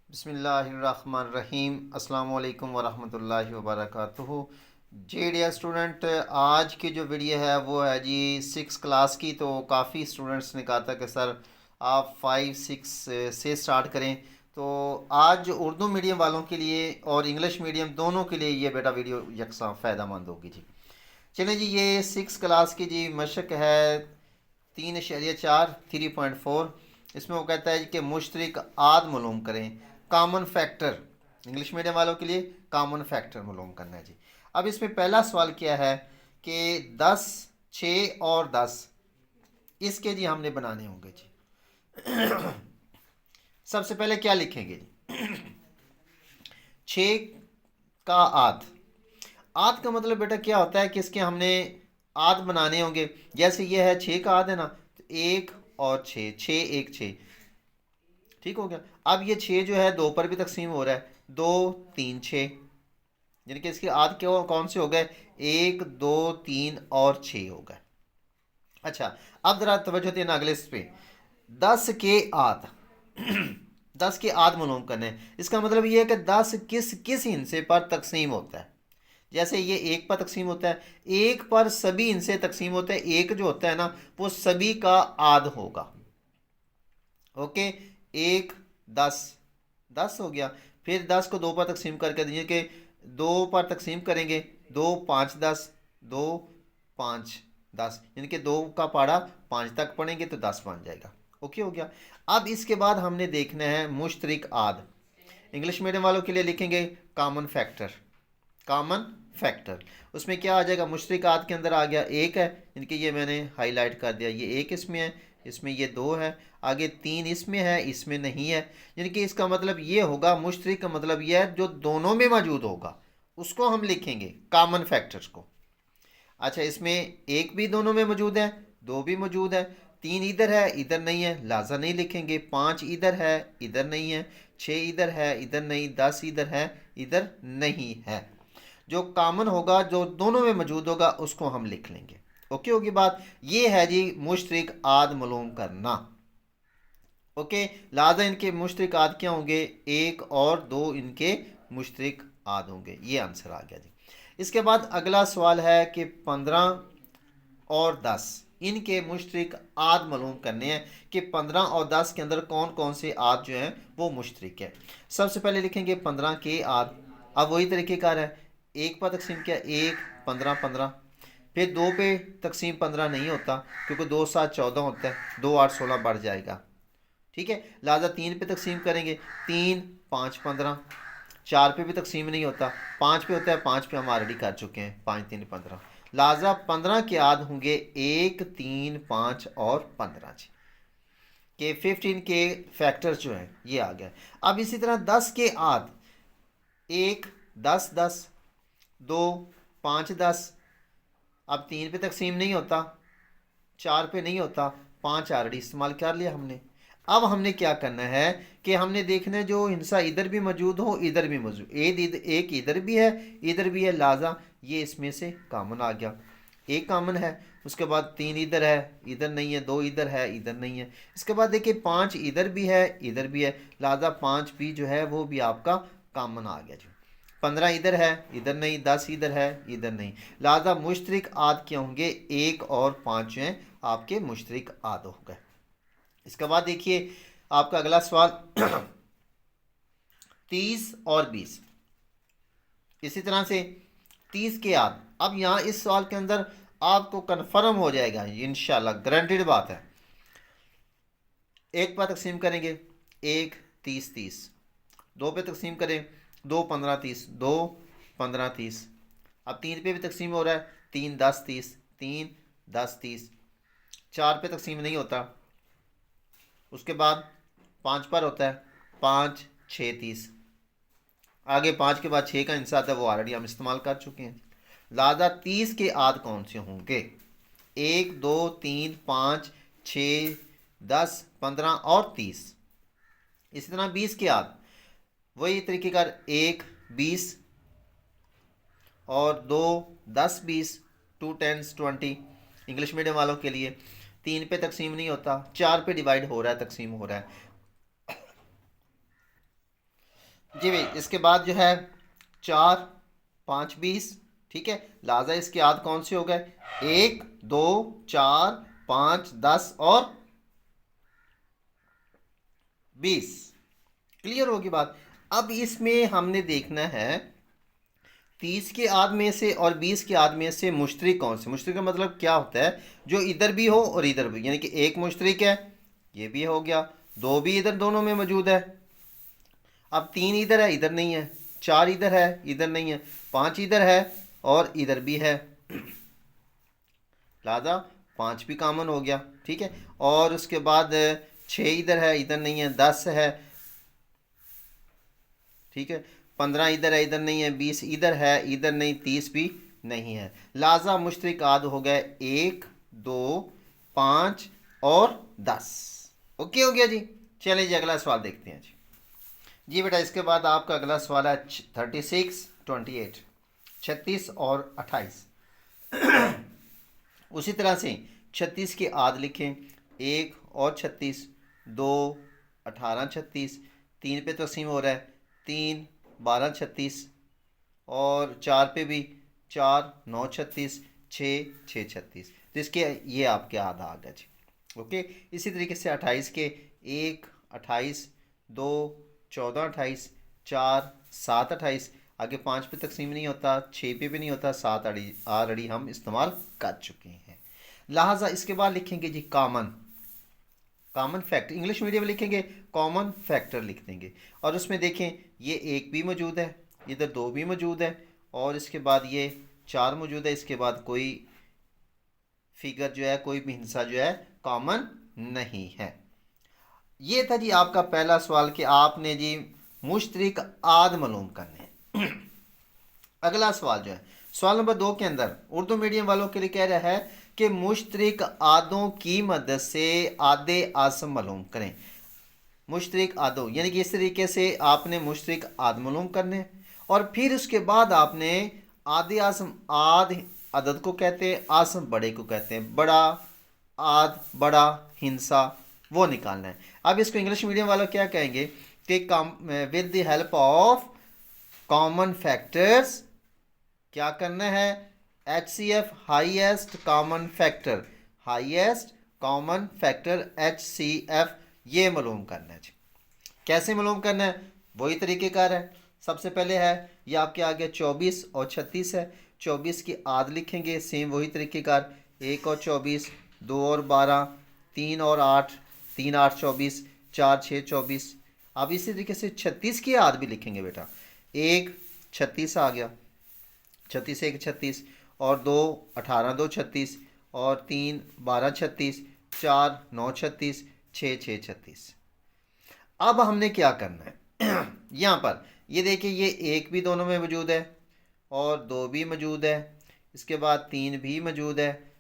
बिस्मिल्लाहिर्रहमानिर्रहीम अस्सलाम वालेकुम वरहमतुल्लाहि वबरकातुहू। जी डियर स्टूडेंट, आज की जो वीडियो है वो है जी 6 क्लास की। तो काफ़ी स्टूडेंट्स ने कहा था कि सर आप 5 6 से स्टार्ट करें। तो आज उर्दू मीडियम वालों के लिए और इंग्लिश मीडियम दोनों के लिए ये बेटा वीडियो यकसा फ़ायदा मंद होगी जी। चलें जी, ये 6 क्लास की जी मशक है 3.4 3.4। इसमें वो कहता है कि मुश्तरक आद मालूम करें, कॉमन फैक्टर। इंग्लिश मीडियम वालों के लिए कॉमन फैक्टर मालूम करना है जी। अब इसमें पहला सवाल क्या है कि 10, 6 और 10 इसके जी हमने बनाने होंगे जी। सबसे पहले क्या लिखेंगे जी? 6 का आद। आद का मतलब बेटा क्या होता है कि इसके हमने आद बनाने होंगे। जैसे ये है 6 का आद है ना, तो 1 और 6, 6 1 6, ठीक हो गया। अब ये 6 जो है 2 पर भी तकसीम हो रहा है, 2 3 6, यानी कि इसके आद क्या कौन से हो गए? 1 2 3 और 6 हो गए। अच्छा, अब जरा तवज्जो देना अगले इस पे। 10 के आद। 10 के आद मालूम करने हैं। इसका मतलब ये है कि 10 किस किस हिस्से पर तकसीम होता है। जैसे ये 1 पर तकसीम होता है, 1 पर सभी हिस्से तकसीम होते हैं। 1 जो होता है ना, वो सभी का आद होगा। ओके, 1 10, 10 हो गया। फिर 10 को 2 पर तकसीम करके दीजिए कि 2 पर तकसीम करेंगे, 2 5 10, 2 5 10, यानी कि 2 का पाड़ा 5 तक पढ़ेंगे तो 10 बन जाएगा। ओके हो गया। अब इसके बाद हमने देखना है मुश्तरक आद। इंग्लिश मीडियम वालों के लिए लिखेंगे कॉमन फैक्टर। कॉमन फैक्टर उसमें क्या आ जाएगा? मुश्तरक आद के अंदर आ गया 1 है, इनके ये मैंने हाईलाइट कर दिया। ये 1 इसमें है, इसमें ये 2 है, आगे 3 इसमें है, इसमें नहीं है। यानी कि इसका मतलब ये होगा, मुश्तरक का मतलब ये है जो दोनों में मौजूद होगा उसको हम लिखेंगे कॉमन फैक्टर्स को। अच्छा, इसमें 1 भी दोनों में मौजूद है, 2 भी मौजूद है, 3 इधर है इधर नहीं है, लाजा नहीं लिखेंगे। 5 इधर है इधर नहीं है, 6 इधर है इधर नहीं, 10 इधर है इधर नहीं है। जो कॉमन होगा, जो दोनों में मौजूद होगा, उसको हम लिख लेंगे। ओके होगी बात। ये है जी मुश्तरक आद मालूम करना। ओके, लिहाजा इनके मुश्तरक आद क्या होंगे? 1 और 2 इनके मुश्तरक आद होंगे। ये आंसर आ गया जी। इसके बाद अगला सवाल है कि 15 और 10 इनके मुश्तरक आद मालूम करने हैं कि 15 और 10 के अंदर कौन कौन से आद जो हैं वो मुश्तरक है। सबसे पहले लिखेंगे 15 के आद। अब वही तरीक़ेकार है, 1 पर तकसीम किया 1 15 15, फिर 2 पे तकसीम 15 नहीं होता क्योंकि 2 7 14 होता है, 2 8 16 बढ़ जाएगा। ठीक है, लिहाजा 3 पे तकसीम करेंगे, 3 5 15। 4 पे भी तकसीम नहीं होता, 5 पे होता है, 5 पे हम ऑलरेडी कर चुके हैं, 5 3 15। लिहाजा 15 के आद होंगे 1 3 5 और 15 जी। के 15 के फैक्टर्स जो हैं ये आ गया। अब इसी तरह 10 के आद, 1 10 10, 2 5 10। अब 3 पे तकसीम नहीं होता, 4 पे नहीं होता, 5 ऑलरेडी इस्तेमाल कर लिया हमने। अब हमने क्या करना है कि हमने देखना है जो हिस्सा इधर भी मौजूद हो इधर भी मौजूद, एक इधर भी है इधर भी है, लाजा ये इसमें से कॉमन आ गया, एक कॉमन है। उसके बाद 3 इधर है इधर नहीं है, 2 इधर है इधर नहीं है। इसके बाद देखिए 5 इधर भी है इधर भी है, लाजा 5 भी जो है वो भी आपका कॉमन आ गया जी। 15 इधर है इधर नहीं, 10 इधर है इधर नहीं, लिहाजा मुश्तरक आद क्या होंगे? 1 और 5 जो हैं आपके मुश्तरक आद हो गए। इसके बाद देखिए आपका अगला सवाल 30 और 20। इसी तरह से 30 के आद। अब यहाँ इस सवाल के अंदर आपको कन्फर्म हो जाएगा इंशाल्लाह, गारंटेड बात है। 1 पर तकसीम करेंगे 1 30 30, 2 पे तकसीम करें 2 15 30, 2 15 30। अब 3 पे भी तकसीम हो रहा है, 3 10 30, 3 10 30। 4 पे तकसीम नहीं होता, उसके बाद 5 पर होता है, 5 6 30। आगे 5 के बाद 6 का हिस्सा आता है, वो ऑलरेडी हम इस्तेमाल कर चुके हैं। लिहाजा 30 के आद कौन से होंगे? 1 2 3 5 6 10 15 और 30। इसी तरह 20 के आद वही तरीकेकार, 1 20 और 2 10 20, 2 10 20। इंग्लिश मीडियम वालों के लिए 3 पे तकसीम नहीं होता, 4 पे डिवाइड हो रहा है, तकसीम हो रहा है। जी भाई, इसके बाद जो है 4 5 20, ठीक है। लिहाजा इसके आद कौन से हो गए? 1 2 4 5 10 और 20। क्लियर होगी बात। अब इसमें हमने देखना है 30 के आद में से और 20 के आद में से मुश्तरिक कौन से। मुश्तरिक का मतलब क्या होता है? जो इधर भी हो और इधर भी, यानी कि एक मुश्तरिक है, ये भी हो गया, दो भी इधर दोनों में मौजूद है। अब 3 इधर है, इधर नहीं है, 4 इधर है, इधर नहीं है, 5 इधर है और इधर भी है, लिहाजा 5 भी कॉमन हो गया, ठीक है। और उसके बाद 6 इधर है, इधर नहीं है, 10 है, ठीक है, 15 इधर है, इधर नहीं है, 20 इधर है, इधर नहीं, 30 भी नहीं है। लिहाजा मुश्तरिक आद हो गए 1 2 5 और 10। ओके हो गया जी। चलिए जी अगला सवाल देखते हैं जी। जी बेटा, इसके बाद आपका अगला सवाल है 36 28, 36 और 28। उसी तरह से 36 के आद लिखें, 1 और 36, 2 18 36, 3 पे तकसीम हो रहा है, 3 12 36 और 4 पे भी 4 9 36, 6 6 36। तो इसके ये आपके आधा आ गया जी। ओके, इसी तरीके से 28 के 1 28, 2 14 28, 4 7 28, आगे 5 पे तकसीम नहीं होता, 6 पे भी नहीं होता, 7 ऑलरेडी हम इस्तेमाल कर चुके हैं। लिहाजा इसके बाद लिखेंगे जी common, common factor. English medium में लिखेंगे कॉमन फैक्टर लिख देंगे। और उसमें देखें ये 1 भी मौजूद है, इधर 2 भी मौजूद है और इसके बाद ये 4 मौजूद है। इसके बाद कोई फिगर जो है, कोई भी हिस्सा जो है कॉमन नहीं है। ये था जी आपका पहला सवाल कि आपने जी मुश्तरिक आद मालूम करने हैं। अगला सवाल जो है सवाल नंबर 2 के अंदर उर्दू मीडियम वालों के लिए कह रहा है कि मुश्तरिक आदों की मदद से आदे आसम मालूम करें। मुश्तरिक आदों यानी कि इस तरीके से आपने मुश्तरिक आद मालूम करने और फिर उसके बाद आपने आदे आसम, आद अदद को कहते हैं, आसम बड़े को कहते हैं, बड़ा आद बड़ा हिंसा वो निकालना है। अब इसको इंग्लिश मीडियम वालों क्या कहेंगे कि with the help of common factors क्या करना है? HCF highest common factor, highest common factor HCF ये मालूम करना है जी। कैसे मालूम करना है? वही तरीक़ेकार है। सबसे पहले है ये आपके आगे 24 और 36 है, 24 की आद लिखेंगे, सेम वही तरीक़ेकार, 1 और 24, 2 और 12, 3 और 8, 3 8 24, 4 6 24। अब इसी तरीके से 36 की आद भी लिखेंगे बेटा, 1 36 आ गया, 36 1 36 और 2 18 2 36 और 3 12 36, 4 9 36, 6 6 36। अब हमने क्या करना है यहाँ पर ये देखिए ये 1 भी दोनों में मौजूद है और 2 भी मौजूद है, इसके बाद 3 भी मौजूद है,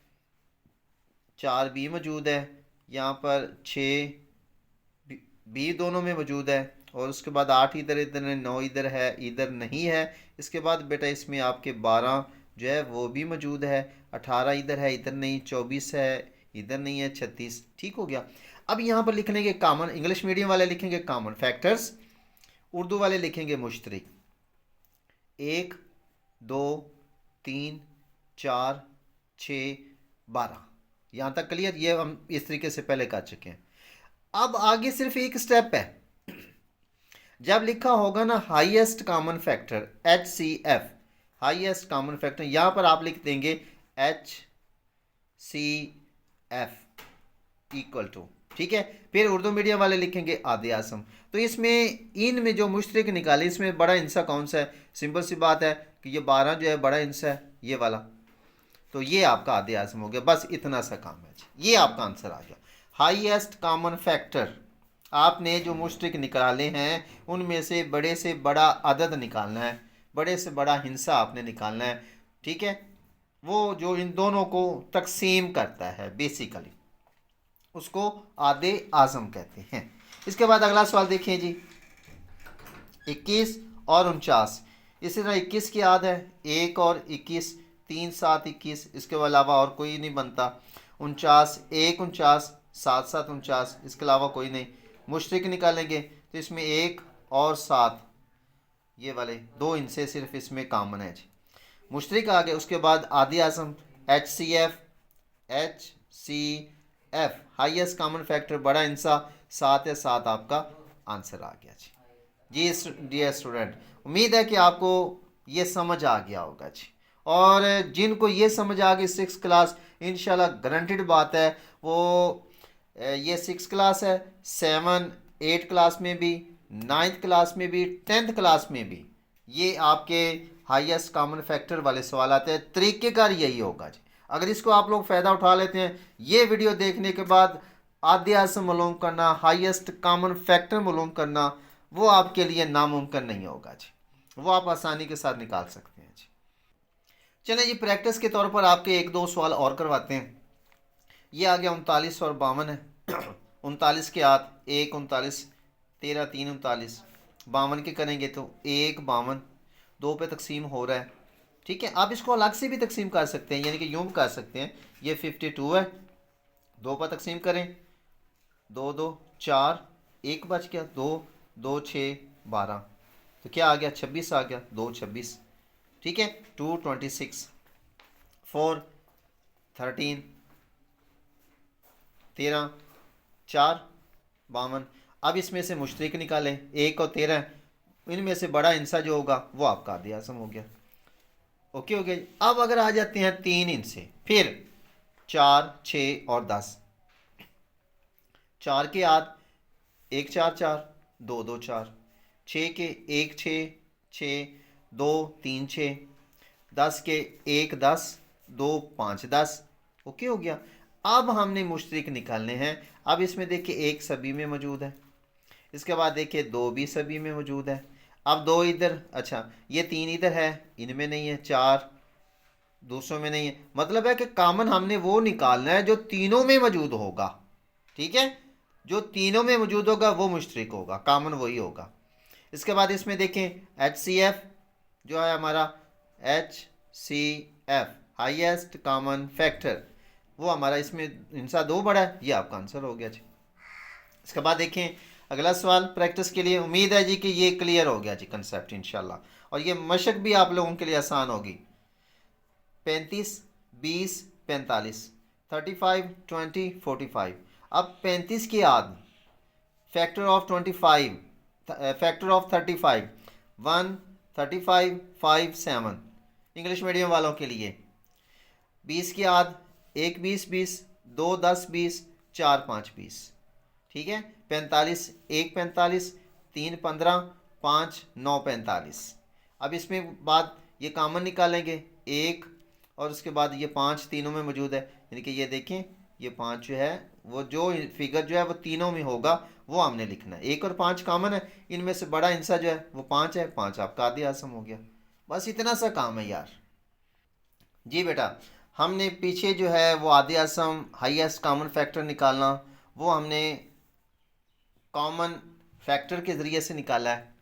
4 भी मौजूद है, यहाँ पर 6 भी दोनों में मौजूद है और उसके बाद 8 इधर, इधर 9 इधर है, इधर नहीं है। इसके बाद बेटा इसमें आपके 12 जो है वो भी मौजूद है, 18 इधर है, इधर नहीं, 24 है, इधर नहीं है, 36। ठीक हो गया। अब यहाँ पर लिख लेंगे कॉमन, इंग्लिश मीडियम वाले लिखेंगे कॉमन फैक्टर्स, उर्दू वाले लिखेंगे मुश्तरिक। 1 2 3 4 6 12, यहाँ तक क्लियर। ये हम इस तरीके से पहले कर चुके हैं। अब आगे सिर्फ एक स्टेप है, जब लिखा होगा ना highest common factor HCF, highest common factor, यहाँ पर आप लिख देंगे HCF इक्वल टू, ठीक है। फिर उर्दू मीडियम वाले लिखेंगे आदे आसम। तो इसमें इन में जो मुश्तरिक निकाले, इसमें बड़ा हिस्सा कौन सा है? सिंपल सी बात है कि ये 12 जो है बड़ा हिस्सा है, ये वाला, तो ये आपका आदे आसम हो गया। बस इतना सा काम है, ये आपका आंसर आ गया। हाईएस्ट कॉमन फैक्टर, आपने जो मुश्तरिक निकाले हैं उनमें से बड़ा अदद निकालना है, बड़े से बड़ा हिस्सा आपने निकालना है, ठीक है। वो जो इन दोनों को तकसीम करता है बेसिकली उसको आदे आज़म कहते हैं। इसके बाद अगला सवाल देखिए जी, 21 और 49। इसी तरह 21 की आद है 1 और 21, 3 7 21, इसके अलावा और कोई नहीं बनता। 49 1 49, 7 7 49, इसके अलावा कोई नहीं। मुश्तरिक निकालेंगे तो इसमें 1 और 7, ये वाले दो इनसे सिर्फ इसमें कॉमन है जी। मुश्तरक आ गए। उसके बाद आदि आज़म HCF, HCF highest common factor बड़ा इंसा 7 है, 7 आपका आंसर आ गया जी। जी डियर स्टूडेंट, उम्मीद है कि आपको ये समझ आ गया होगा जी। और जिनको ये समझ आ गई 6 क्लास, इंशाल्लाह गारंटेड बात है वो ये 6 क्लास है, 7 8 क्लास में भी, 9th क्लास में भी, 10th क्लास में भी ये आपके हाईएस्ट कॉमन फैक्टर वाले सवाल आते हैं। तरीक़ेकार यही होगा जी। अगर इसको आप लोग फ़ायदा उठा लेते हैं, ये वीडियो देखने के बाद आदि आज़म मालूम करना, हाईएस्ट कॉमन फैक्टर मालूम करना, वो आपके लिए नामुमकिन नहीं होगा जी। वो आप आसानी के साथ निकाल सकते हैं जी। चलें जी, प्रैक्टिस के तौर पर आपके एक दो सवाल और करवाते हैं। ये आ गया 39 और 52 है। 39 के आठ 1 39 13 3 39, 52 के करेंगे तो 1 52 2 पे तकसीम हो रहा है। ठीक है, आप इसको अलग से भी तकसीम कर सकते हैं, यानी कि यूँ कर सकते हैं। ये 52 है, 2 पर तकसीम करें, 2 2 4, 1 बच गया, 2 2 6 12, तो क्या आ गया 26 आ गया, 2 26। ठीक है, 2 26, 4 13 13, 4 52। अब इसमें से मुश्तरक निकालें, 1 और 13, इनमें से बड़ा इंसा जो होगा वो आपका आदि आज़म हो गया। ओके हो गया। अब अगर आ जाते हैं 3 इनसे, फिर 4 6 और 10, 4 के आठ 1 4 4 2 2 4, 6 के 1 6 6 2 3 6, 10 के 1 10 2 5 10। ओके हो गया। अब हमने मुश्तरक निकालने हैं। अब इसमें देखिए 1 सभी में मौजूद है, इसके बाद देखिए 2 भी सभी में मौजूद है। अब 2 इधर, अच्छा ये 3 इधर है, इनमें नहीं है, 4 दूसरों में नहीं है। मतलब है कि कॉमन हमने वो निकालना है जो तीनों में मौजूद होगा। ठीक है, जो तीनों में मौजूद होगा वो मुश्तरक होगा, कॉमन वही होगा। इसके बाद इसमें देखें HCF जो है हमारा, HCF हाईएस्ट कॉमन फैक्टर, वो हमारा इसमें इंसा 2 बड़ा है, ये आपका आंसर हो गया जी। इसके बाद देखें अगला सवाल प्रैक्टिस के लिए। उम्मीद है जी कि ये क्लियर हो गया जी कंसेप्ट इंशाल्लाह, और ये मशक भी आप लोगों के लिए आसान होगी। 35 20 45, 35 20 45। अब 35 के आद factor of 25, factor of 35, 1 35 5 7 English medium वालों के लिए। 20 की आद 1 20 20, 2 10 20, 4 5 20। ठीक है, 45 1 45, 3 15, 5 9 45। अब इसमें बाद ये कॉमन निकालेंगे, 1 और उसके बाद ये 5 तीनों में मौजूद है, यानी कि ये देखें ये 5 जो है वो जो फिगर जो है वो तीनों में होगा वो हमने लिखना है। 1 और 5 कॉमन है, इनमें से बड़ा इंसा जो है वो 5 है, 5 आपका आदि आज़म हो गया। बस इतना सा काम है यार। जी बेटा, हमने पीछे जो है वो आदि आज़म हाईएस्ट कॉमन फैक्टर निकालना, वो हमने कॉमन फैक्टर के ज़रिए से निकाला है,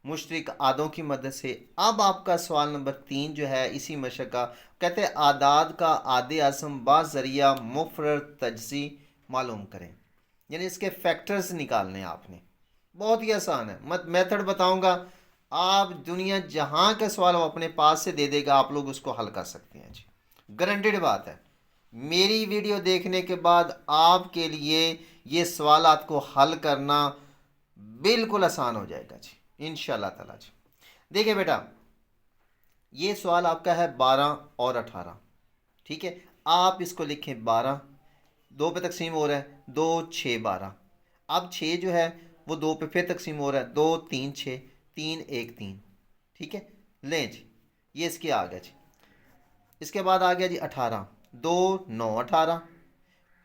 मुश्तरक आदों की मदद से। अब आपका सवाल नंबर 3 जो है इसी मशक का, कहते हैं आदाद का आदि आज़म बाज़रिया मुफरद तजज़ी मालूम करें, यानी इसके फैक्टर्स निकालने हैं आपने। बहुत ही आसान है, मत मेथड बताऊंगा, आप दुनिया जहां का सवाल वो अपने पास से दे देगा, आप लोग उसको हल कर सकते हैं जी, गारंटेड बात है। मेरी वीडियो देखने के बाद आपके लिए ये सवालात को हल करना बिल्कुल आसान हो जाएगा जी इंशाल्लाह ताला जी। देखिए बेटा, ये सवाल आपका है 12 और 18। ठीक है, आप इसको लिखें 12, 2 पे तकसीम हो रहा है, 2 6 12। अब 6 जो है वो 2 पे फिर तकसीम हो रहा है, 2 3 6, 3 1 3। ठीक है, लें जी, ये इसके आ गया जी। इसके बाद आ गया जी 18, 2 9 18,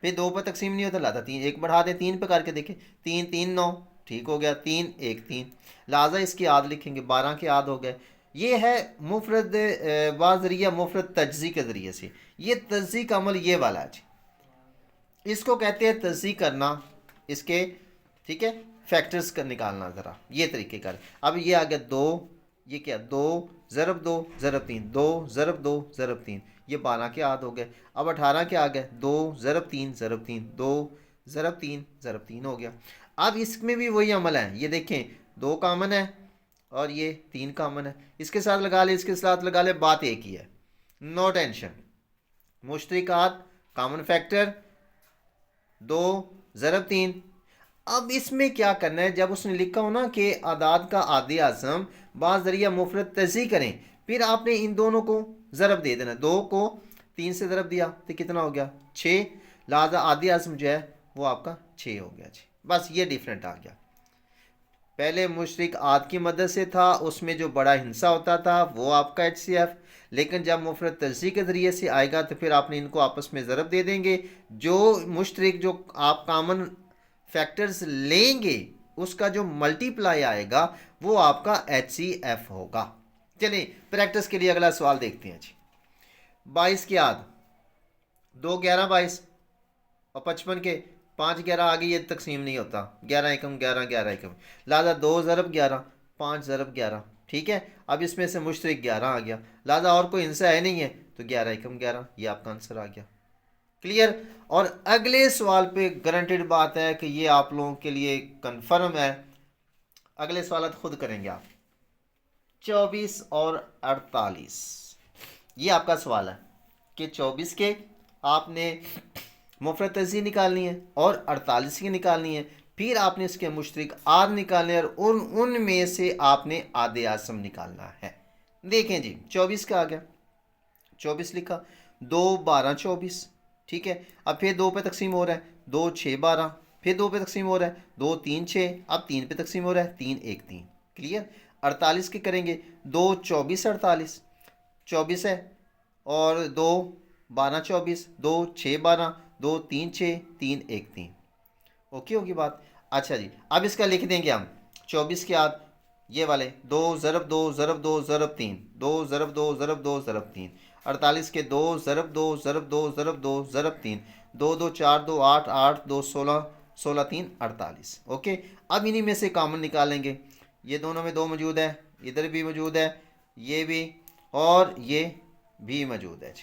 फिर 2 पर तकसीम नहीं होता, लाता 3 1 बढ़ा दें, 3 पे करके देखें, 3 3 9, ठीक हो गया, 3 1 3, लिहाजा इसकी आद लिखेंगे, 12 के आद हो गए। ये है मुफरद बाज़रिया मुफरद तजज़ी के ज़रिए से। ये तजज़ी का अमल ये वाला है जी, इसको कहते हैं तजज़ी करना, इसके ठीक है फैक्टर्स का निकालना। ज़रा ये तरीके कर, अब ये आ गया 2, ये क्या 2 ज़रब 2 ज़रब 3, 2 ज़रब 2 ज़रब 3, ये 12 के आद हो गए। अब 18 के आ गए, 2 ज़रब 3 ज़रब 3, 2 ज़रब 3 ज़रब 3 हो गया। अब इसमें भी वही अमल है, ये देखें 2 कॉमन है और ये 3 कॉमन है, इसके साथ लगा ले, इसके साथ लगा ले, बात एक ही है, नो टेंशन। मुश्तरिकात कॉमन फैक्टर 2 ज़रब 3। अब इसमें क्या करना है, जब उसने लिखा हो ना कि आदाद का आदि आज़म बाज़ ज़रिया मुफरद तज़ी करें, फिर आपने इन दोनों को ज़रब दे देना। 2 को 3 से ज़रब दिया तो कितना हो गया 6, लिहाजा आदि आज़म जो है वो आपका 6 हो गया जी। बस ये डिफरेंट आ गया। पहले मुशरिक आद की मदद से था, उसमें जो बड़ा हिस्सा होता था वो आपका HCF, लेकिन जब मुफरद तज़ी के ज़रिए से आएगा तो फिर आपने इनको आपस में ज़रब दे देंगे। जो मुशरिक जो आप कॉमन फैक्टर्स लेंगे उसका जो मल्टीप्लाई आएगा वो आपका HCF होगा। चलिए प्रैक्टिस के लिए अगला सवाल देखते हैं जी। 22 के आद 2 11 22 और 55 के 5 11 आगे ये तकसीम नहीं होता, 11 एकम 11 11 एकम, लिहाजा 2 ज़रब 11 5 ज़रब 11। ठीक है, अब इसमें से मुश्तरिक 11 आ गया, लिहाजा और कोई हिस्सा है नहीं है तो 11 एकम 11, ये आपका आंसर आ गया। क्लियर। और अगले सवाल पे गारंटेड बात है कि ये आप लोगों के लिए कंफर्म है, अगले सवाल खुद करेंगे आप। 24 और 48 ये आपका सवाल है कि 24 के आपने मुफरद तज़ी निकालनी है और 48 की निकालनी है, फिर आपने इसके मुश्तरिक आद निकालने और उनमें से आपने आदे आसम निकालना है। देखें जी 24 का आ गया, 24 लिखा, 2 12 24। ठीक है, अब फिर 2 पे तकसीम हो रहा है, 2 6 12, फिर 2 पे तकसीम हो रहा है, 2 3 6, अब 3 पे तकसीम हो रहा है, 3 1 3। क्लियर। 48 के करेंगे, 2 24 48 24 है, और 2 12 24, 2 6 12, 2 3 6, 3 1 3। ओके होगी बात। अच्छा जी, अब इसका लिख देंगे हम 24 के बाद ये वाले 2 ज़रब 2 ज़रब 2 ज़रब 3, 2 ज़रब 2 ज़रब 2 ज़रब 3। 48 के 2 ज़रब 2 ज़रब 2 ज़रब 2 ज़रब 3, 2 2 4 2 8 8 2 16 16 3 48। ओके, अब इन्हीं में से कॉमन निकालेंगे, ये दोनों में 2 मौजूद है, इधर भी मौजूद है, ये भी और ये भी मौजूद है।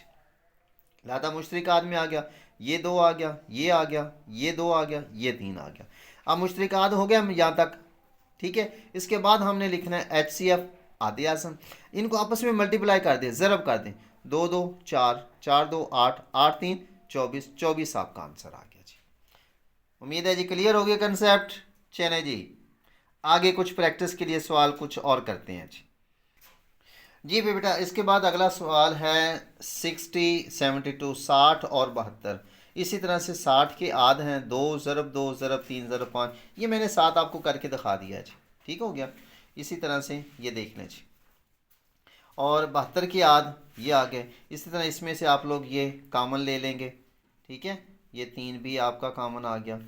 लिहाजा मुश्तरिक आद में आ गया, ये 2 आ गया, ये आ गया, ये 2 आ गया, ये 3 आ गया। अब मुश्तरिक आद हो गया हम यहाँ तक। ठीक है, इसके बाद हमने लिखना है HCF आदे आज़म, इनको आपस में मल्टीप्लाई कर दें, ज़रब कर दें, 2 2 4 4 2 8 8 3 24 24 आपका आंसर आ गया जी। उम्मीद है जी क्लियर हो गया कंसेप्ट। चले जी आगे कुछ प्रैक्टिस के लिए सवाल कुछ और करते हैं जी बेटा। इसके बाद अगला सवाल है 60 72 60 और 72। इसी तरह से 60 के आद हैं, 2 ज़रब 2 ज़रब 3 ज़रब 5, ये मैंने 7 आपको करके दिखा दिया है जी। ठीक हो गया, इसी तरह से ये देख लें जी। और 72 के आद ये आ गए, इसी तरह इसमें से आप लोग ये कॉमन ले लेंगे। ठीक है, ये 3 भी आपका कॉमन आ गया।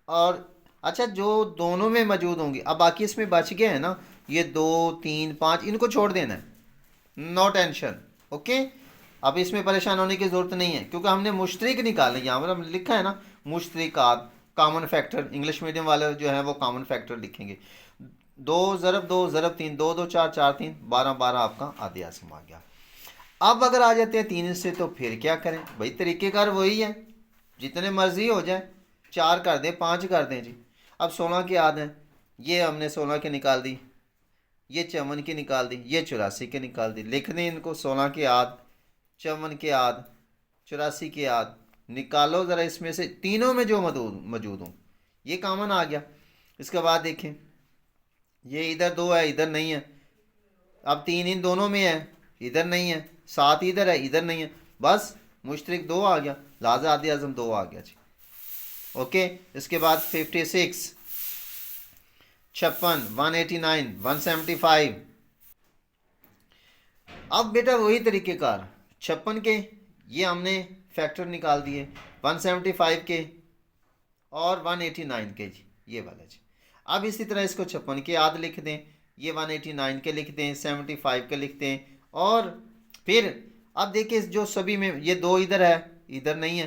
और अच्छा, जो दोनों में मौजूद होंगे, अब बाकी इसमें बच गए हैं ना, ये 2 3 5, इनको छोड़ देना है, नो टेंशन। ओके, अब इसमें परेशान होने की ज़रूरत नहीं है क्योंकि हमने मुश्तरिक निकाले, यहाँ पर हम लिखा है ना मुश्तरिकात कॉमन फैक्टर, इंग्लिश मीडियम वाले जो है वो कॉमन फैक्टर लिखेंगे। 2 ज़रब 2 ज़रब 3, 2 2 4 4 3 12 12 आपका आदे आज़म आ गया। अब अगर आ जाते हैं 3 से तो फिर क्या करें भाई, तरीक़ेकार वही है, जितने मर्जी हो जाए, 4 कर दें 5 कर दें जी। अब 16 के आद हैं, ये हमने 16 के निकाल दी, ये 54 की निकाल दी, ये 84 के निकाल दी। लिख दें इनको, 16 के आद 54 के आद 84 के आद निकालो ज़रा, इसमें से तीनों में जो मौजूद हूँ ये कॉमन आ गया। इसके बाद देखें, ये इधर 2 है, इधर नहीं है, अब 3 इन दोनों में है, इधर नहीं है, 7 इधर है, इधर नहीं है, बस मुश्तरिक 2 आ गया, लिहाजा आदे आज़म 2 आ गया जी। ओके, इसके बाद 56 56 189 175। अब बेटा वही तरीक़ेकार, 56 के ये हमने फैक्टर निकाल दिए, 175 के और 189 के जी, ये वाला जी। अब इसी तरह इसको 56 के आद लिख दें, ये 189 के लिख दें, 75 के लिख दें, और फिर अब देखिए जो सभी में, ये 2 इधर है, इधर नहीं है,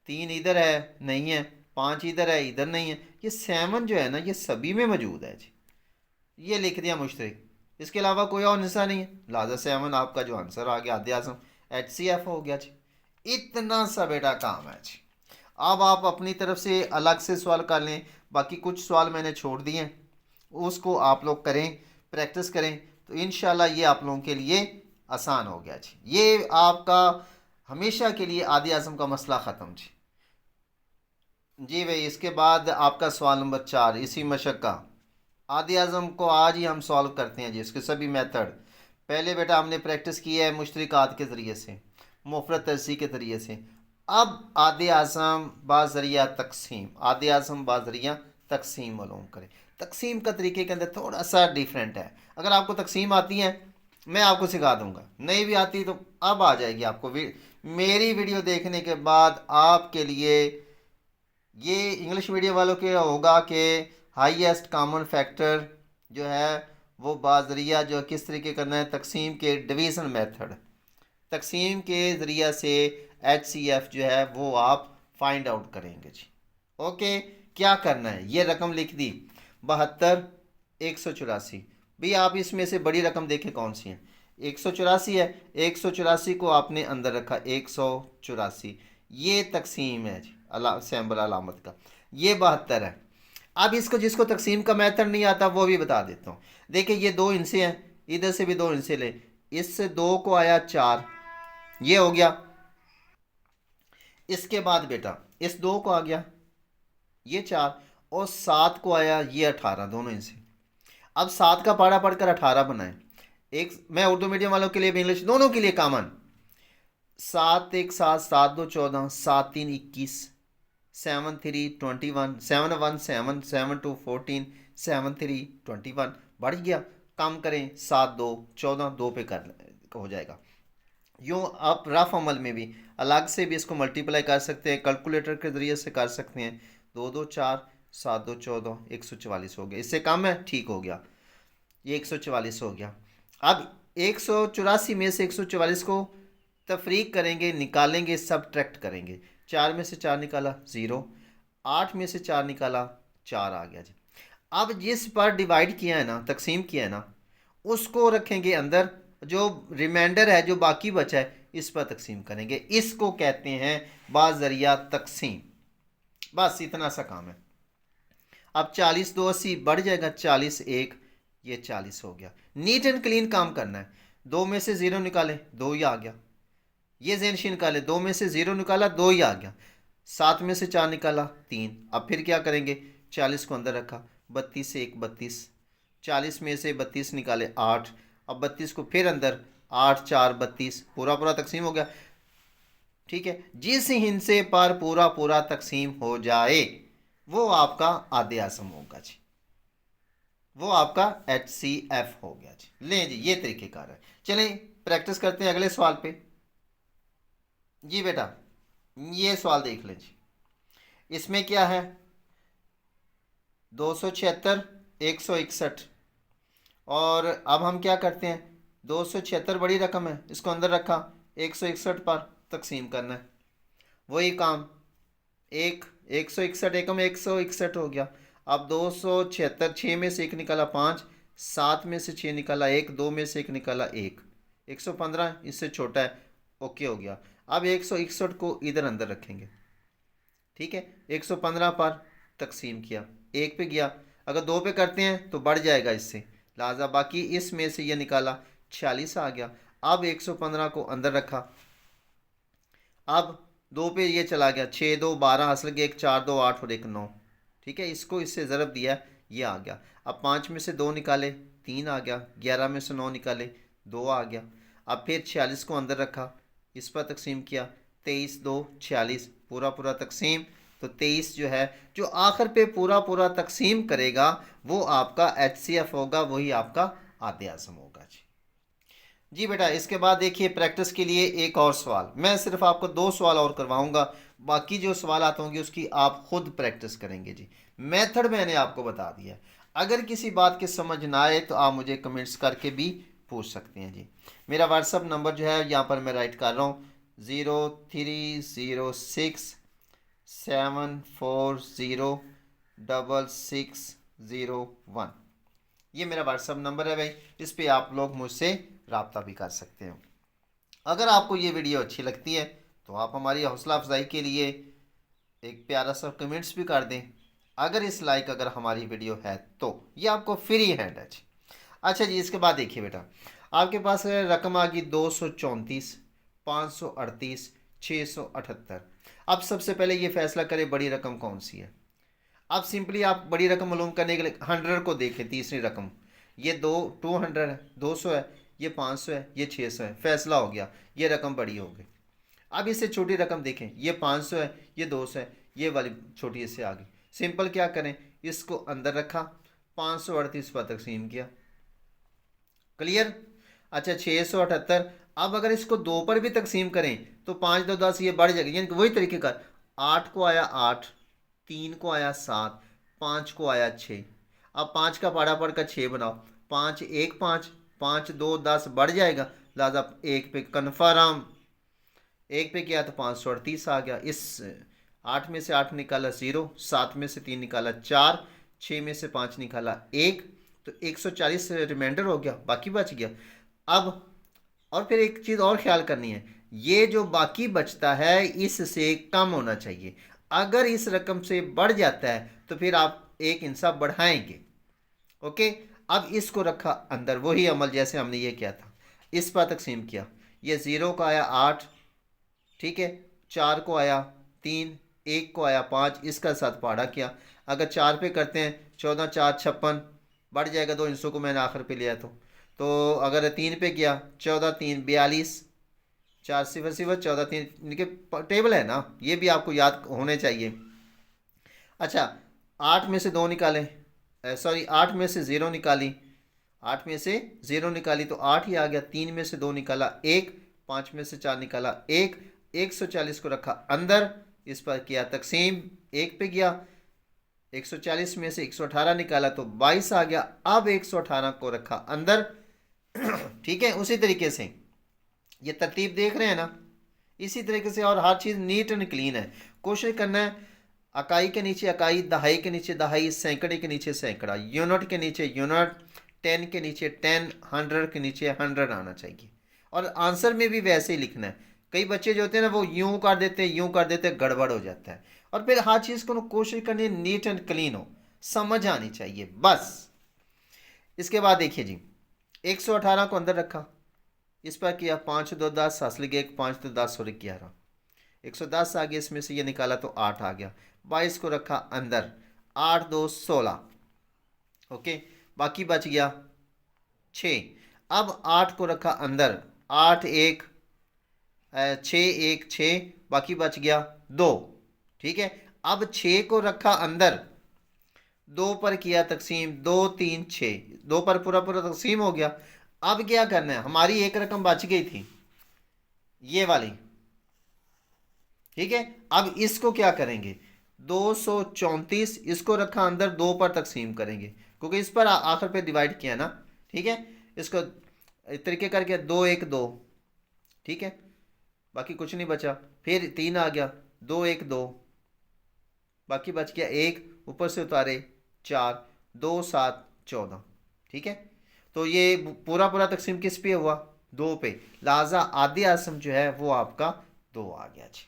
3 इधर है, नहीं है, 5 इधर है, इधर नहीं है, ये 7 जो है ना ये सभी में मौजूद है जी, ये लिख दिया मुश्तरिक, इसके अलावा कोई और हिस्सा नहीं है, लिहाजा 7 आपका जो आंसर आ गया आदे आज़म HCF हो गया जी। इतना सा बेटा काम है जी। अब आप अपनी तरफ से अलग से सवाल कर लें, बाकी कुछ सवाल मैंने छोड़ दिए हैं, उसको आप लोग करें, प्रैक्टिस करें तो इंशाल्लाह ये आप लोगों के लिए आसान हो गया जी। ये आपका हमेशा के लिए आदि आज़म का मसला ख़त्म जी। जी भाई, इसके बाद आपका सवाल नंबर 4, इसी मशक का आदि आज़म को आज ही हम सॉल्व करते हैं जी, इसके सभी मेथड। पहले बेटा हमने प्रैक्टिस की है मुश्तरिकात के ज़रिए से, मुफरत तरसी के ज़रिए से। अब आदि आज़म बाज़रिया तकसीम, आदि आज़म बाज़रिया तकसीम मालूम करें। तकसीम का तरीके के अंदर थोड़ा सा डिफरेंट है। अगर आपको तकसीम आती है मैं आपको सिखा दूंगा, नहीं भी आती तो अब आ जाएगी आपको। मेरी वीडियो देखने के बाद आपके लिए ये इंग्लिश मीडियम वालों के होगा कि हाईएस्ट कॉमन फैक्टर जो है वो बाज़रिया जो किस तरीके करना है, तकसीम के डिवीज़न मेथड, तकसीम के ज़रिया से HCF जो है वो आप फाइंड आउट करेंगे जी। ओके, क्या करना है, ये रकम लिख दी 72 184। भाई आप इसमें से बड़ी रकम देखें कौन सी है, 184 है। 184 को आपने अंदर रखा 184, ये तकसीम है जी सैम्बल अलामत का, ये 72 है। अब इसको जिसको तकसीम का मेथड नहीं आता वो भी बता देता हूँ। देखिए ये 2 हिस्से हैं, इधर से भी 2 हिस्से ले, इससे 2 को आया 4, ये हो गया। इसके बाद बेटा इस 2 को आ गया ये 4, और 7 को आया ये 18, दोनों हिस्से। अब 7 का पारा पढ़कर 18 बनाए। एक मैं उर्दू मीडियम वालों के लिए भी इंग्लिश दोनों के लिए कॉमन, 7 1 7 7 2 14 7 3 21 7 3 21 7 1 7 7 2 14 7 3 21, बढ़ गया। काम करें 7 2 14, 2 पे कर हो जाएगा। यूँ आप रफ अमल में भी अलग से भी इसको मल्टीप्लाई कर सकते हैं, कैलकुलेटर के ज़रिए से कर सकते हैं। 2 2 4 7 2 14 144 हो गया, इससे कम है ठीक हो गया, ये 144 हो गया। अब 184 में से 144 को तफरीक करेंगे, निकालेंगे, सब्ट्रैक्ट करेंगे। 4 में से 4 निकाला 0, 8 में से 4 निकाला 4 आ गया जी। अब जिस पर डिवाइड किया है ना, तकसीम किया है ना, उसको रखेंगे अंदर, जो रिमाइंडर है जो बाकी बचा है इस पर तकसीम करेंगे। इसको कहते हैं बाज़रिया तकसीम। बस इतना सा काम है। अब 40 2 80 बढ़ जाएगा, 40 1 ये 40 हो गया। नीट एंड क्लीन काम करना है। 2 में से 0 निकाले 2 ही आ गया, ये जेनशी निकाले, 2 में से 0 निकाला 2 ही आ गया। 7 में से 4 निकाला 3। अब फिर क्या करेंगे, 40 को अंदर रखा, 32 से 1 32, 40 में से 32 निकाले 8, अब 32 को फिर अंदर, 8 4 32, पूरा पूरा तकसीम हो गया। ठीक है, जिस हिस्से पर पूरा पूरा तकसीम हो जाए वो आपका आदि आज़म होगा जी, वो आपका HCF हो गया जी। लें जी, ये तरीक़ेकार है। चलें प्रैक्टिस करते हैं अगले सवाल पे। जी बेटा ये सवाल देख लें जी, इसमें क्या है, 276 161, और अब हम क्या करते हैं, 276 बड़ी रकम है, इसको अंदर रखा, 161 पर तकसीम करना है। वही काम, 161 एकम 161 हो गया। अब 276, 6 में से 1 निकाला 5, 7 में से 6 निकाला 1, 2 में से 1 निकाला 1, 115 इससे छोटा है, ओके हो गया। अब 161 को इधर अंदर रखेंगे, ठीक है। 115 पर तकसीम किया, 1 पे गया, अगर 2 पे करते हैं तो बढ़ जाएगा इससे, लिहाजा बाकी इसमें से ये निकाला 46 आ गया। अब 115 को अंदर रखा, अब 2 पे ये चला गया, 6 2 12 असल के 1 4 2 8 और 1 9, ठीक है। इसको इससे ज़रब दिया, ये आ गया। अब 5 में से 2 निकाले 3 आ गया, 11 में से 9 निकाले 2 आ गया। अब फिर 46 को अंदर रखा, इस पर तकसीम किया, 23 2 46, पूरा पूरा तकसीम। तो 23 जो है, जो आखिर पे पूरा पूरा तकसीम करेगा वो आपका HCF होगा, वही आपका आदि आज़म होगा जी। जी बेटा इसके बाद देखिए प्रैक्टिस के लिए एक और सवाल, मैं सिर्फ आपको 2 सवाल और करवाऊंगा, बाकी जो सवाल आते होंगे उसकी आप खुद प्रैक्टिस करेंगे जी। मेथड मैंने आपको बता दिया, अगर किसी बात की समझ ना आए तो आप मुझे कमेंट्स करके भी पूछ सकते हैं जी। मेरा व्हाट्सअप नंबर जो है यहाँ पर मैं राइट कर रहा हूँ, 0306740601, ये मेरा व्हाट्सअप नंबर है भाई, इस पे आप लोग मुझसे रब्ता भी कर सकते हो। अगर आपको ये वीडियो अच्छी लगती है तो आप हमारी हौसला अफजाई के लिए एक प्यारा सा कमेंट्स भी कर दें। अगर इस लाइक अगर हमारी वीडियो है तो ये आपको फ्री हैंड है जी। अच्छा जी, इसके बाद देखिए बेटा, आपके पास रकम आ गई 234, 538, 678। अब सबसे पहले ये फैसला करें बड़ी रकम कौन सी है। अब सिंपली आप बड़ी रकम मालूम करने के लिए 100 को देखें, तीसरी रकम, ये 200 है, 200 है, ये 500 है, ये 600 है, फैसला हो गया, ये रकम बड़ी हो गई। अब इससे छोटी रकम देखें, ये 500 है, ये 200 है, ये वाली छोटी इससे आ गई। सिंपल क्या करें, इसको अंदर रखा, 538 पर तकसीम किया। क्लियर। अच्छा, 678। अब अगर इसको दो पर भी तकसीम करें तो 5 2 10 ये बढ़ जाएगा, यानी कि वही तरीके का, 8 को आया 8, 3 को आया 7, 5 को आया 6। अब 5 का पाड़ा पढ़कर 6 बनाओ, 5 1 5, 5 2 10 बढ़ जाएगा, लिहाजा एक पे कन्फर्म, एक पे किया तो 538 आ गया। इस 8 में से 8 निकाला 0, 7 में से 3 निकाला 4, 6 में से 5 निकाला 1, तो 140 रिमाइंडर हो गया, बाकी बच गया। अब और फिर एक चीज़ और ख्याल करनी है, ये जो बाकी बचता है इससे कम होना चाहिए। अगर इस रकम से बढ़ जाता है तो फिर आप एक इंसाफ बढ़ाएंगे। ओके। अब इसको रखा अंदर, वही अमल जैसे हमने ये किया था, इस पर तकसीम किया। ये 0 का आया 8, ठीक है, 4 को आया 3, 1 को आया 5, इसका साथ पाड़ा किया। अगर 4 पे करते हैं, 14 4 56, बढ़ जाएगा, दो इंसों को मैंने आखिर पे लिया तो अगर 3 पे किया, 14 3 42, 4 0 0 14 3, इनके टेबल है ना, ये भी आपको याद होने चाहिए। अच्छा, 8 में से 2 निकालें, सॉरी 8 में से 0 निकाली, 8 में से 0 निकाली तो 8 ही आ गया। 3 में से 2 निकाला 1, 5 में से 4 निकाला 1, 140 को रखा अंदर, इस पर किया तकसीम, 1 पे गया, 140 में से 118 निकाला तो 22 आ गया। अब 118 को रखा अंदर। ठीक है, उसी तरीके से ये तरतीब देख रहे हैं ना, इसी तरीके से, और हर चीज़ नीट एंड क्लीन है। कोशिश करना है इकाई के नीचे इकाई, दहाई के नीचे दहाई, सैकड़े के नीचे सैकड़ा, यूनिट के नीचे यूनिट, 10 के नीचे 10, 100 के नीचे 100 आना चाहिए। और आंसर में भी वैसे ही लिखना है। कई बच्चे जो होते हैं ना वो यूं कर देते हैं, यूं कर देते हैं, गड़बड़ हो जाता है। और फिर हर चीज़ को कोशिश करनी है नीट एंड क्लीन हो, समझ आनी चाहिए बस। इसके बाद देखिए जी, 118 को अंदर रखा, इस पर किया 5 2 10, हासिल गया 5 2 10 और 11, 110 आ गया। इसमें से ये निकाला तो 8 आ गया। 22 को रखा अंदर, 8 2 16, ओके, बाकी बच गया 6। अब 8 को रखा अंदर, 8 1 6 1 6, बाकी बच गया 2। ठीक है, अब 6 को रखा अंदर, 2 पर किया तकसीम, 2 3 6, 2 पर पूरा पूरा तकसीम हो गया। अब क्या करना है, हमारी एक रकम बच गई थी ये वाली, ठीक है। अब इसको क्या करेंगे, 234, इसको रखा अंदर, 2 पर तकसीम करेंगे क्योंकि इस पर आखिर पे डिवाइड किया ना, ठीक है। इसको इस तरीके करके 2 1 2, ठीक है, बाकी कुछ नहीं बचा। फिर 3 आ गया, 2 1 2, बाकी बच गया 1, ऊपर से उतारे 4, 2 7 14, ठीक है। तो ये पूरा पूरा तकसीम किस पे हुआ, 2 पे, लिहाजा आधे आसम जो है वो आपका 2 आ गया जी।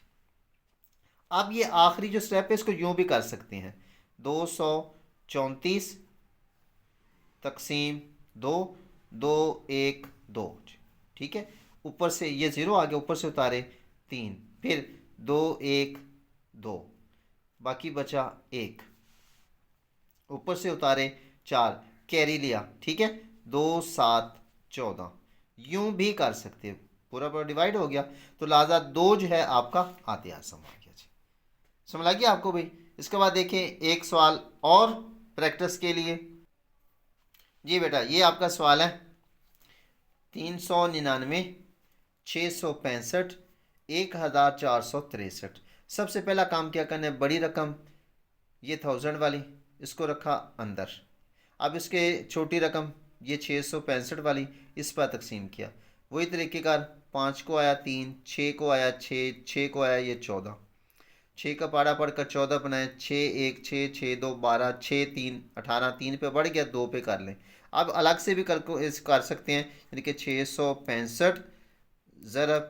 अब ये आखिरी जो स्टेप है इसको यूं भी कर सकते हैं, 234 तकसीम 2, 2 1 2, ठीक है। ऊपर से ये 0 आ गया, ऊपर से उतारे 3, फिर 2 1 2, बाकी बचा 1, ऊपर से उतारे 4, कैरी लिया, ठीक है, 2 7 14, यूं भी कर सकते हो, पूरा पूरा डिवाइड हो गया तो लिहाजा 2 जो है आपका आते आसम आ गया जी। समझ आ गया आपको भाई। इसके बाद देखें एक सवाल और प्रैक्टिस के लिए जी बेटा, ये आपका सवाल है 399 665 1463। सबसे पहला काम क्या करना है, बड़ी रकम ये 1000 वाली, इसको रखा अंदर। अब इसके छोटी रकम ये 665 वाली, इस पर तकसीम किया। वही तरीक़ेकार, 5 को आया 3, 6 को आया 6, 6 को आया ये 14, 6 का पाड़ा पढ़कर 14 बनाए, 6 1 6 6 2 12, 6 3 18, 3 पे बढ़ गया, 2 पे कर लें। अब अलग से भी कर सकते हैं, यानी कि 665 ज़रब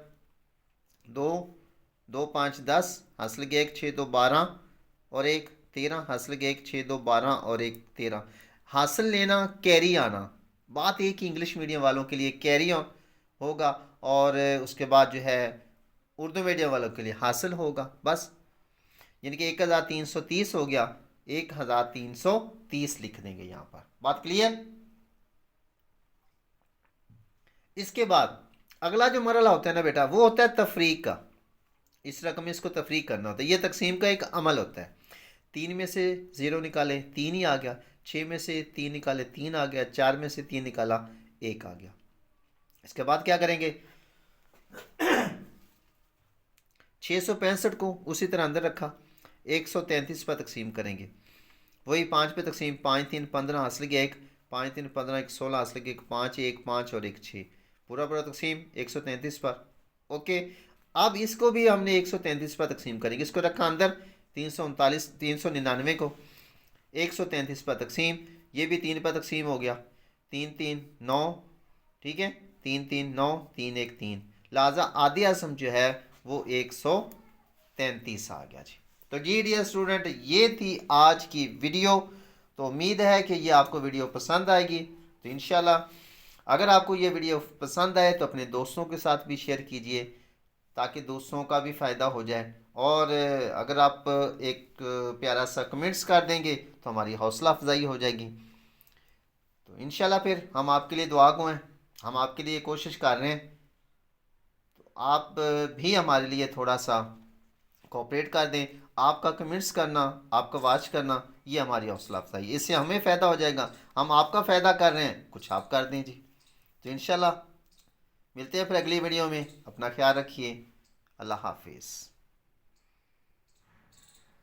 2, 2 5 10, हासिल गया 1 6 2 12 और 1 13, हासिल गया 1 6 2 12 और 1 13। हासिल लेना, कैरी आना, बात एक ही इंग्लिश मीडियम वालों के लिए कैरी ऑन होगा, और उसके बाद जो है उर्दू मीडियम वालों के लिए हासिल होगा बस। यानी कि 1330 हो गया, 1330 लिख देंगे यहाँ पर। बात क्लियर। इसके बाद अगला जो मरला होता है ना बेटा, वो होता है तफरीक का। इस रकम में इसको तफरीक करना होता है। ये तकसीम का एक अमल होता है। 3 में से 0 निकाले 3 ही आ गया, 6 में से 3 निकाले 3 आ गया, 4 में से 3 निकाला 1 आ गया। इसके बाद क्या करेंगे, 665 को उसी तरह अंदर रखा, 133 पर तकसीम करेंगे। वही 5 पे तकसीम, 5 3 15 हासिल गया 1, 5 3 15 1 16 हासिल गया 1, 5 1 5 और 1 6, पूरा पूरा तकसीम 133 पर। ओके, अब इसको भी हमने 133 पर तकसीम करेंगे। इसको रखा अंदर 399 को 133 पर तकसीम, ये भी 3 पर तकसीम हो गया, 3 3 9, ठीक है, 3 3 9 3 1 3, लिहाजा आधी असम जो है वो 133 आ गया जी। तो जी डियर स्टूडेंट, ये थी आज की वीडियो। तो उम्मीद है कि ये आपको वीडियो पसंद आएगी। तो इंशाल्लाह अगर आपको ये वीडियो पसंद आए तो अपने दोस्तों के साथ भी शेयर कीजिए, ताकि दोस्तों का भी फ़ायदा हो जाए। और अगर आप एक प्यारा सा कमेंट्स कर देंगे तो हमारी हौसला अफजाई हो जाएगी। तो इंशाल्लाह फिर हम आपके लिए दुआ गो हैं, हम आपके लिए कोशिश कर रहे हैं। तो आप भी हमारे लिए थोड़ा सा कोऑपरेट कर दें। आपका कमेंट्स करना, आपका वाच करना, ये हमारी हौसला अफजाई, इससे हमें फ़ायदा हो जाएगा। हम आपका फ़ायदा कर रहे हैं, कुछ आप कर दें जी। तो इंशाल्लाह मिलते हैं फिर अगली वीडियो में। अपना ख्याल रखिए। अल्लाह हाफिज़।